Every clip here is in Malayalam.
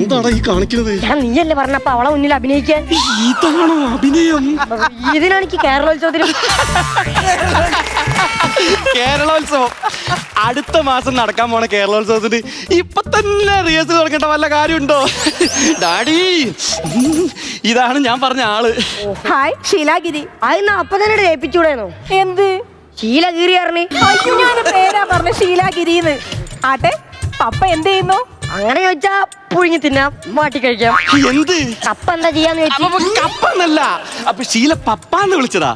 എന്താടാ ഈ കാണിക്കുന്നത്? ഞാൻ നീയല്ലേ പറഞ്ഞപ്പോ അവളെ മുന്നിൽ അഭിനയിക്കാൻ. ഇതാണോ അഭിനയം? ഇതിനാണെങ്കിൽ കേരളോത്സവത്തിന്. കേരളോത്സവം അടുത്ത മാസം നടക്കാൻ പോണ കേരളോത്സവത്തിന് ഇപ്പൊ തന്നെ റിഹേഴ്സൽ തുടങ്ങേണ്ട വല്ല കാര്യമുണ്ടോ? ഡാഡി, ഇതാണ് ഞാൻ പറഞ്ഞ ആള്. ഹായ് ഷീലാഗിരി. അതിന് അപ്പൊ തന്നെ ജയിപ്പിച്ചൂടായിരുന്നോ? എന്ത് ശീലഗിരി അറിഞ്ഞ്? ഞാൻ പേരാ പറഞ്ഞ ഷീലാഗിരിന്ന്. ആട്ടെ, പപ്പ എന്ത് ചെയ്യുന്നു? അങ്ങനെ ചോദിച്ചാ പുഴുങ്ങി തിന്നാം, മാട്ടി കഴിക്കാം. എന്ത് കപ്പ എന്താ ചെയ്യാന്ന് ചോദിച്ചു. കപ്പെന്നല്ല, അപ്പൊ ശീല പപ്പാന്ന് വിളിച്ചതാ.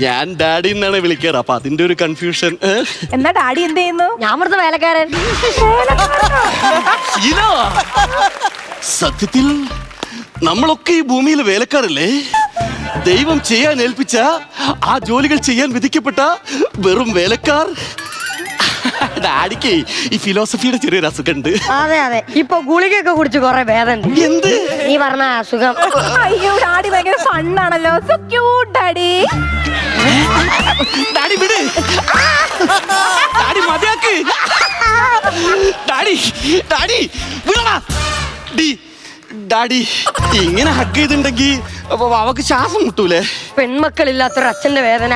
ഞാൻ ഡാഡി എന്നാണ് വിളിക്കാറ്, അപ്പൊ അതിന്റെ ഒരു കൺഫ്യൂഷൻ. എന്നാ ഡാഡി എന്ത് ചെയ്യുന്നു? ഞാൻ ഇവിടുത്തെ വേലക്കാരൻ. ശീല, സത്യത്തിൽ നമ്മളൊക്കെ ഈ ഭൂമിയിൽ വേലക്കാരല്ലേ? ദൈവം ചെയ്യാൻ ഏൽപ്പിച്ച ആ ജോലികൾ ചെയ്യാൻ വിധിക്കപ്പെട്ട വെറും വേലക്കാർ. ഡാഡിക്ക് ഈ ഫിലോസഫിയുടെ ചെറിയൊരു അസുഖമുണ്ട്. അതെ അതെ, ഇപ്പൊ ഗുളികയൊക്കെ കുടിച്ച് കൊറേ ഭേദം. എന്ത് നീ പറഞ്ഞ അസുഖം? അയ്യോ, ഡാഡി ഭയങ്കര ഫണ്ണാണല്ലോ. So cute daddy. ഡാഡി വിട്, ഡാഡി മതിയാക്ക്, ഡാഡി ഡാഡി വിടടാ. ഡാഡി ഇങ്ങനെ ഹഗ് ചെയ്തിട്ടുണ്ടെങ്കിൽ അവക്ക് ശ്വാസം മുട്ടൂലേ? പെൺമക്കളില്ലാത്തൊരു അച്ഛന്റെ വേദന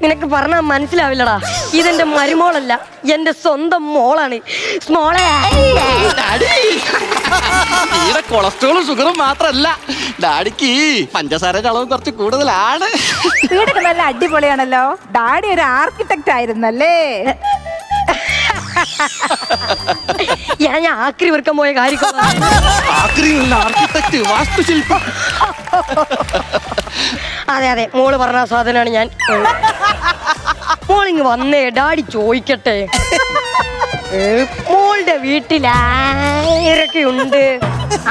നിനക്ക് പറഞ്ഞാ മനസ്സിലാവില്ലടാ. ഇതെന്റെ മരുമോളല്ല, എന്റെ സ്വന്തം മോളാണ്. സ്മോളെ ഈടെ കൊളസ്ട്രോളും ഷുഗറും മാത്രല്ല, ഡാഡിക്ക് പഞ്ചസാരയുടെ അളവ് കുറച്ച് കൂടുതലാണ്. വീടൊക്കെ നല്ല അടിപൊളിയാണല്ലോ. ഡാഡി ഒരു ആർക്കിടെക്ട് ആയിരുന്നല്ലേ? ഞാൻ ആക്രി വിൽക്കാൻ പോയ കാര്യം. ആർക്കിടെക്ട്, വാസ്തുശില്പി. അതെ അതെ, മോള് പറഞ്ഞ സാധനമാണ് ഞാൻ. മോളിങ് വന്നേ, ഡാഡി ചോദിക്കട്ടെ. മോളുടെ വീട്ടിൽ ആരൊക്കെ ഉണ്ട്?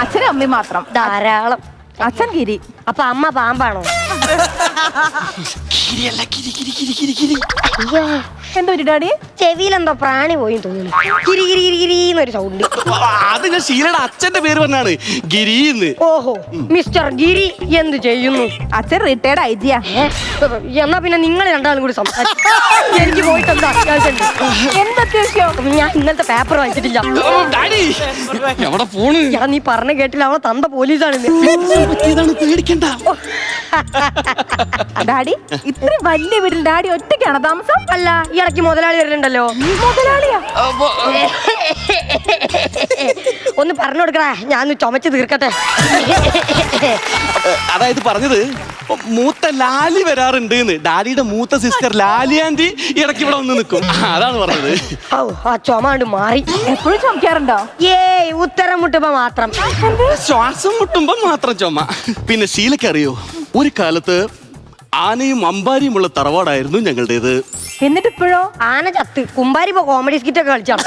അച്ഛനും അമ്മയും മാത്രം. ധാരാളം. അച്ഛൻ ഗിരി. അപ്പൊ അമ്മ പാമ്പാണോ? എന്താ ഒരു ഡാഡി? ചെവിയിലെന്തോ പ്രാണി പോയി തോന്നുന്നു. കിരി കിരി കിരി കിരിന്നൊരു സൗണ്ട്. അത് ഞാൻ ശീലയുടെ അച്ഛന്റെ പേര് പറഞ്ഞാണ്, ഗിരിന്ന്. ഓഹോ, മിസ്റ്റർ ഗിരി എന്ത് ചെയ്യുന്നു? അച്ഛൻ റിട്ടയർഡ് ഐജിയാ. എന്നാ പിന്നെ നിങ്ങൾ രണ്ടാളും കൂടി സംസാരിക്കും. എനിക്ക് പോയിട്ട് എന്താ അത്യാവശ്യം? എന്തത്യാവശ്യം? ഞാൻ ഇന്നലത്തെ പേപ്പർ വായിച്ചിട്ടില്ല. ഡാഡി എവിടെ പോണ്? ഞാൻ നീ പറഞ്ഞ കേട്ടില്ല, അവളെ തന്ത പോലീസാണ്. പേടിക്കണ്ട. ഡാഡി ഇത്രയും വലിയ വീട്ടിൽ ഡാഡി ഒറ്റയ്ക്കാണോ താമസം? അല്ല, ഈ ഇടയ്ക്ക് മുതലാളി വരുന്നുണ്ടല്ലോ. മുതലാളിയാ? ഒന്ന് പറഞ്ഞു കൊടുക്കടാ, ഞാൻ ചുമച്ച് തീർക്കട്ടെ. അതായത് പറഞ്ഞത് മൂത്ത ലാലി വരാറുണ്ട്. ഡാഡിയുടെ മൂത്ത സിസ്റ്റർ ലാലി ആന്റി ഇടയ്ക്ക് ഇവിടെ വന്ന് നിൽക്കും, അതാണ് പറഞ്ഞത്. ഓ, ആ ചുമ കണ്ട് മാറി. എപ്പോഴും ചുമക്കാറുണ്ടോ? ഏയ്, ഉത്തരം മുട്ടുമ്പോ മാത്രം. ശ്വാസം മുട്ടുമ്പോ മാത്രം ചുമ. പിന്നെ ശീലയ്ക്ക് അറിയോ, ഒരു കാലത്ത് ആനയും അമ്പാരിയുമുള്ള തറവാടായിരുന്നു ഞങ്ങളുടേത്. എന്നിട്ട് ഇപ്പോഴോ? ആന ചത്ത്, കുമ്പാരി ഇപ്പൊ കോമഡി സ്കിറ്റ് ഒക്കെ കളിച്ചാണ്.